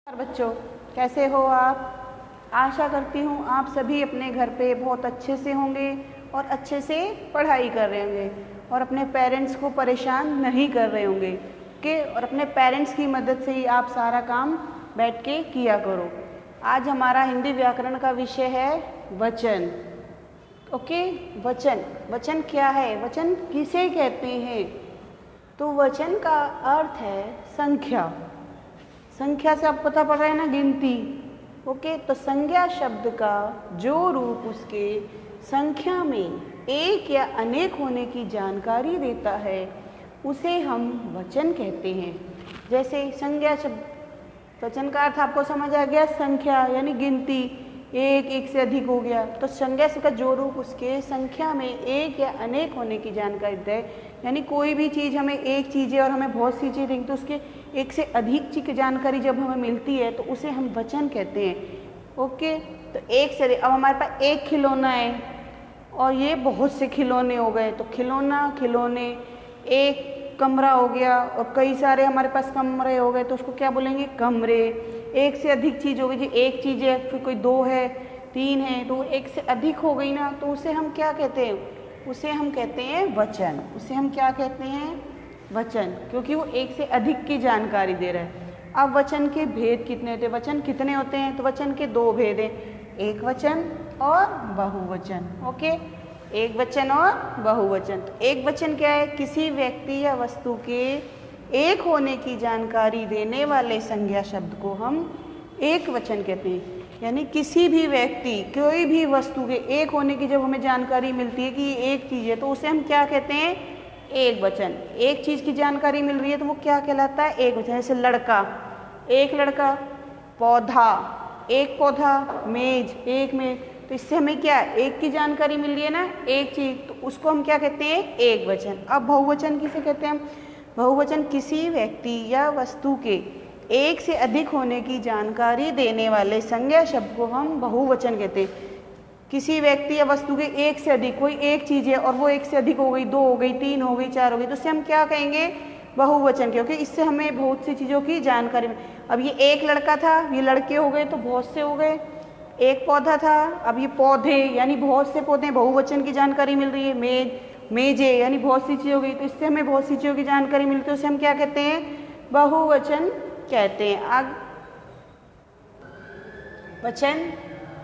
बच्चों, कैसे हो आप। आशा करती हूँ आप सभी अपने घर पे बहुत अच्छे से होंगे और अच्छे से पढ़ाई कर रहे होंगे और अपने पेरेंट्स को परेशान नहीं कर रहे होंगे और अपने पेरेंट्स की मदद से ही आप सारा काम बैठ के किया करो। आज हमारा हिंदी व्याकरण का विषय है वचन। ओके, वचन। वचन क्या है, वचन किसे कहते हैं? तो वचन का अर्थ है संख्या। संख्या से आपको पता पड़ रहा है ना, गिनती। ओके, तो संज्ञा शब्द का जो रूप उसके संख्या में एक या अनेक होने की जानकारी देता है उसे हम वचन कहते हैं। जैसे संज्ञा शब्द, वचन का अर्थ आपको समझ आ गया, संख्या यानी गिनती, एक से अधिक हो गया। तो संज्ञा का जो रूप उसके संख्या में एक या अनेक होने की जानकारी देता है, यानी कोई भी चीज़ हमें एक चीज़ है और हमें बहुत सी चीज़ देंगे तो उसके एक से अधिक चीज़ की जानकारी जब हमें मिलती है तो उसे हम वचन कहते हैं। ओके, तो एक से अब हमारे पास एक खिलौना है और ये बहुत से खिलौने हो गए, तो खिलौना, खिलौने, एक कमरा हो गया और कई सारे हमारे पास कमरे हो गए तो उसको क्या बोलेंगे, कमरे। एक से अधिक चीज़ हो गई, जी एक चीज़ है, फिर कोई दो है, तीन है, तो एक से अधिक हो गई ना, तो उसे हम क्या कहते हैं? उसे हम कहते हैं वचन। उसे हम क्या कहते हैं? वचन, क्योंकि वो एक से अधिक की जानकारी दे रहा है। अब वचन के भेद कितने होते हैं? वचन कितने होते हैं? तो वचन के दो भेद हैं, एक वचन और बहुवचन। ओके, एक वचन और बहुवचन। तो एक वचन क्या है? किसी व्यक्ति या वस्तु के एक होने की जानकारी देने वाले संज्ञा शब्द को हम एक वचन कहते हैं। यानी किसी भी व्यक्ति, कोई भी वस्तु के एक होने की जब हमें जानकारी मिलती है कि ये एक चीज़ है तो उसे हम क्या कहते हैं? एक वचन। एक चीज़ की जानकारी मिल रही है तो वो क्या कहलाता है? एक वचन। जैसे लड़का, एक लड़का, पौधा, एक पौधा, मेज, एक मेज। तो इससे हमें क्या, एक की जानकारी मिल रही है ना, एक चीज़, तो उसको हम क्या कहते हैं? एक वचन। अब बहुवचन किसे कहते हैं हम? बहुवचन किसी व्यक्ति या वस्तु के एक से अधिक होने की जानकारी देने वाले संज्ञा शब्द को हम बहुवचन कहते हैं। किसी व्यक्ति या वस्तु के एक से अधिक, कोई एक चीज़ है और वो एक से अधिक हो गई, दो हो गई, तीन हो गई, चार हो गई, तो उससे हम क्या कहेंगे? बहुवचन, क्योंकि इससे हमें बहुत सी चीज़ों की जानकारी। अब ये एक लड़का था, ये लड़के हो गए तो बहुत से हो गए। एक पौधा था, अब ये पौधे, यानी बहुत से पौधे, बहुवचन की जानकारी मिल रही है। मेज, मेजे, यानी बहुत सी चीज़ हो गई, तो इससे हमें बहुत सी चीज़ों की जानकारी मिलती है, उसे हम क्या कहते हैं? बहुवचन कहते हैं। अब वचन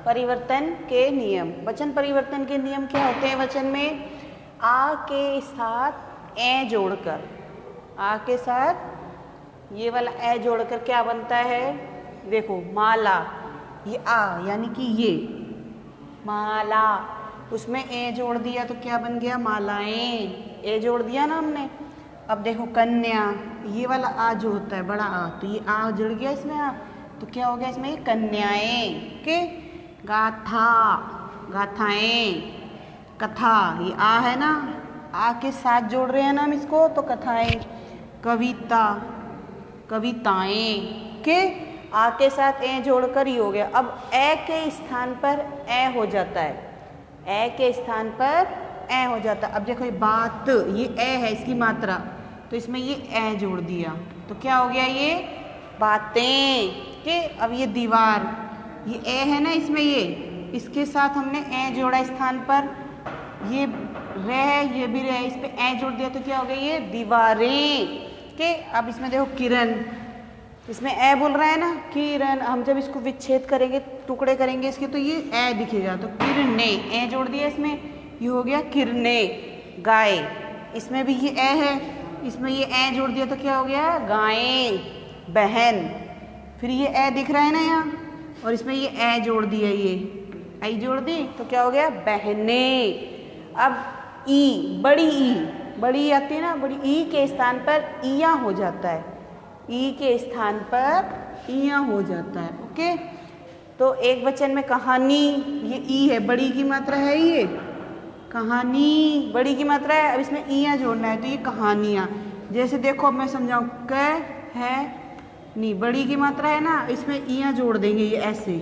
परिवर्तन के नियम। वचन परिवर्तन के नियम क्या होते हैं वचन में? आ के साथ ए जोड़कर, आ के साथ ये वाला ए जोड़कर क्या बनता है? देखो, माला, ये आ यानी कि ये माला, उसमें ए जोड़ दिया तो क्या बन गया? मालाएं। ए जोड़ दिया ना हमने। अब देखो, कन्या, ये वाला आ जो होता है बड़ा आ, तो ये आ जुड़ गया इसमें, आ तो क्या हो गया इसमें? कन्याएं। के गाथा, गाथाएं, कथा, ये आ है ना, आ के साथ जोड़ रहे हैं ना हम इसको, तो कथाएं। कविता, कविताएं। के आ के साथ ए जोड़कर ही हो गया। अब ए के स्थान पर ए हो जाता है, ए के स्थान पर ए हो जाता है। अब देखो, ये बात, ये ए है इसकी मात्रा, तो इसमें ये ए जोड़ दिया तो क्या हो गया? ये बातें। के अब ये दीवार, ये ए है ना इसमें, ये इसके साथ हमने ए जोड़ा स्थान पर, ये रे है, ये भी रे है, इस पे ए जोड़ दिया तो क्या हो गया? ये दीवारें। के अब इसमें देखो, किरण, इसमें ए बोल रहा है ना, किरण। हम जब इसको विच्छेद करेंगे, टुकड़े करेंगे इसके, तो ये ए दिखेगा, तो किरने, ए जोड़ दिया इसमें, ये हो गया किरने। गाय, इसमें भी ये ए है, इसमें ये ए जोड़ दिया तो क्या हो गया? गायें। बहन, फिर ये ए दिख रहा है ना यहाँ, और इसमें ये ए जोड़ दिया, ये आई जोड़ दी तो क्या हो गया? बहनें। अब ई, बड़ी ई, बड़ी आती है ना, बड़ी ई के स्थान पर इया हो जाता है, ई के स्थान पर इया हो जाता है। ओके, तो एक वचन में कहानी, ये ई है, बड़ी की मात्रा है, ये कहानी बड़ी की मात्रा है। अब इसमें इया जोड़ना है तो ये कहानियाँ। जैसे देखो, अब मैं समझाऊँ, क है नी, बड़ी की मात्रा है ना, इसमें इया जोड़ देंगे, ये ऐसे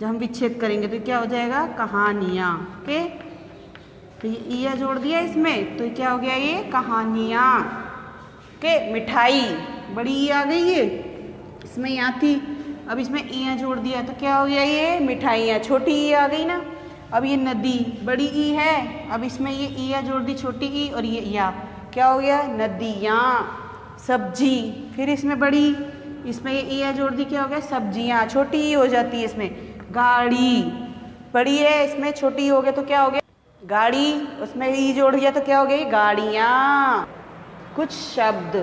जब हम विच्छेद करेंगे तो क्या हो जाएगा? कहानियाँ। ओके, तो ये इया जोड़ दिया इसमें तो क्या हो गया? ये कहानियाँ। के मिठाई, बड़ी ई आ गई है, इसमें यहाँ थी अब इसमें ईया जोड़ दिया तो क्या हो गया, ये मिठाइयाँ, छोटी ई आ गई ना। अब ये नदी, बड़ी ई है, अब इसमें ये ईया जोड़ दी, छोटी ई, और ये या, क्या हो गया, नदियाँ। सब्जी, फिर इसमें बड़ी, इसमें ये ईया जोड़ दी, क्या हो गया, सब्जियाँ, छोटी ई हो जाती है इसमें। गाड़ी, बड़ी है, इसमें छोटी ई हो गया तो क्या हो गया, गाड़ी, उसमें ई जोड़ दिया तो क्या हो गई, गाड़ियाँ। कुछ शब्द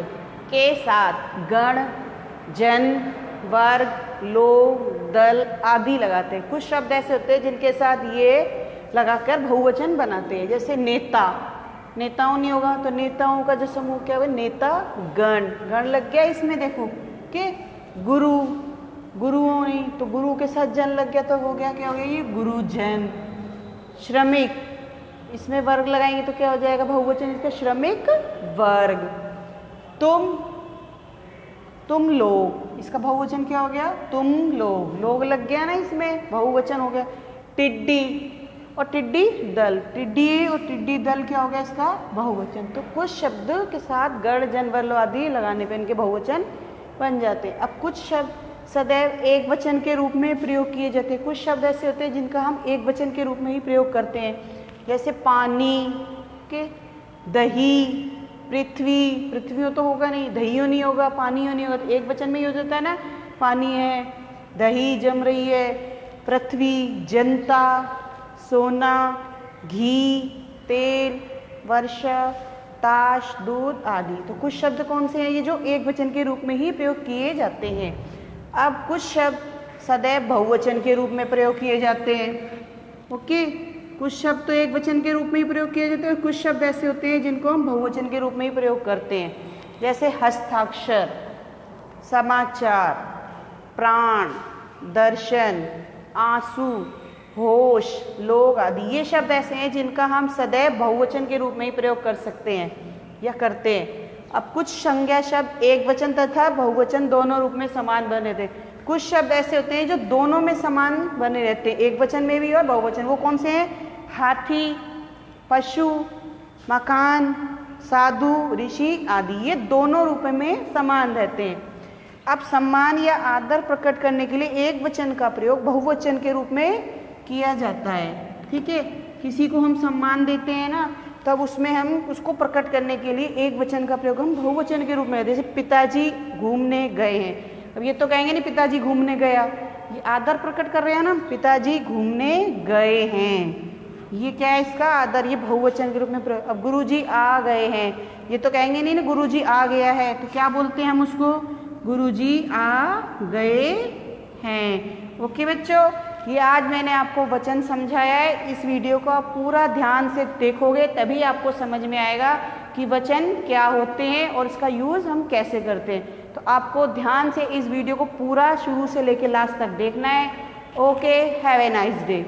के साथ गण, जन, वर्ग, लोग, दल आदि लगाते हैं। कुछ शब्द ऐसे होते हैं जिनके साथ ये लगाकर बहुवचन बनाते हैं, जैसे नेता, नेताओं नहीं होगा तो नेताओं का जो समूह क्या हुआ, नेता गण, गण लग गया इसमें, देखो कि गुरु, गुरुओं नहीं तो गुरु के साथ जन लग गया तो हो गया, क्या हो गया, ये गुरुजन। श्रमिक, इसमें वर्ग लगाएंगे तो क्या हो जाएगा, बहुवचन इसका, श्रमिक वर्ग। तुम लोग, इसका बहुवचन क्या हो गया, तुम लोग, लोग लग गया ना इसमें, बहुवचन हो गया। टिड्डी और टिड्डी दल, टिड्डी और टिड्डी दल क्या हो गया, इसका बहुवचन। तो कुछ शब्द के साथ गण, जन, वर्ग आदि लगाने पे इनके बहुवचन बन जाते हैं। अब कुछ शब्द सदैव एक वचन के रूप में प्रयोग किए जाते हैं। कुछ शब्द ऐसे होते हैं जिनका हम एक वचन के रूप में ही प्रयोग करते हैं, जैसे पानी के, दही, पृथ्वी, पृथ्वी तो होगा नहीं, दहियों नहीं होगा, पानियों नहीं होगा, तो एक वचन में ही हो जाता है ना, पानी है, दही जम रही है, पृथ्वी, जनता, सोना, घी, तेल, वर्षा, ताश, दूध आदि। तो कुछ शब्द कौन से हैं ये जो एक वचन के रूप में ही प्रयोग किए जाते हैं। अब कुछ शब्द सदैव बहुवचन के रूप में प्रयोग किए जाते हैं। ओके, कुछ शब्द तो एक वचन के रूप में ही प्रयोग किए जाते हैं और कुछ शब्द ऐसे होते हैं जिनको हम बहुवचन के रूप में ही प्रयोग करते हैं, जैसे हस्ताक्षर, समाचार, प्राण, दर्शन, आंसू, होश, लोग आदि। ये शब्द ऐसे हैं जिनका हम सदैव बहुवचन के रूप में ही प्रयोग कर सकते हैं या करते हैं। अब कुछ संज्ञा शब्द एक वचन तथा बहुवचन दोनों रूप में समान बने थे। कुछ शब्द ऐसे होते हैं जो दोनों में समान बने रहते हैं, एक वचन में भी और बहुवचन। वो कौन से हैं, हाथी, पशु, मकान, साधु, ऋषि आदि, ये दोनों रूप में समान रहते हैं। अब सम्मान या आदर प्रकट करने के लिए एक वचन का प्रयोग बहुवचन के रूप में किया जाता है। ठीक है, किसी को हम सम्मान देते हैं ना, तब उसमें हम उसको प्रकट करने के लिए एक वचन का प्रयोग हम बहुवचन के रूप में, जैसे पिताजी घूमने गए हैं। अब ये तो कहेंगे नहीं पिताजी घूमने गया, ये आदर प्रकट कर रहे हैं ना, पिताजी घूमने गए हैं, ये क्या है इसका आदर, ये बहुवचन के रूप में प्रयोग। अब गुरुजी आ गए हैं, ये तो कहेंगे नहीं ना गुरुजी आ गया है, तो क्या बोलते हैं हम उसको, गुरुजी आ गए हैं। ओके बच्चों, ये आज मैंने आपको वचन समझाया है। इस वीडियो को आप पूरा ध्यान से देखोगे तभी आपको समझ में आएगा कि वचन क्या होते हैं और इसका यूज़ हम कैसे करते हैं। तो आपको ध्यान से इस वीडियो को पूरा शुरू से लेकर लास्ट तक देखना है। Okay, have a nice day.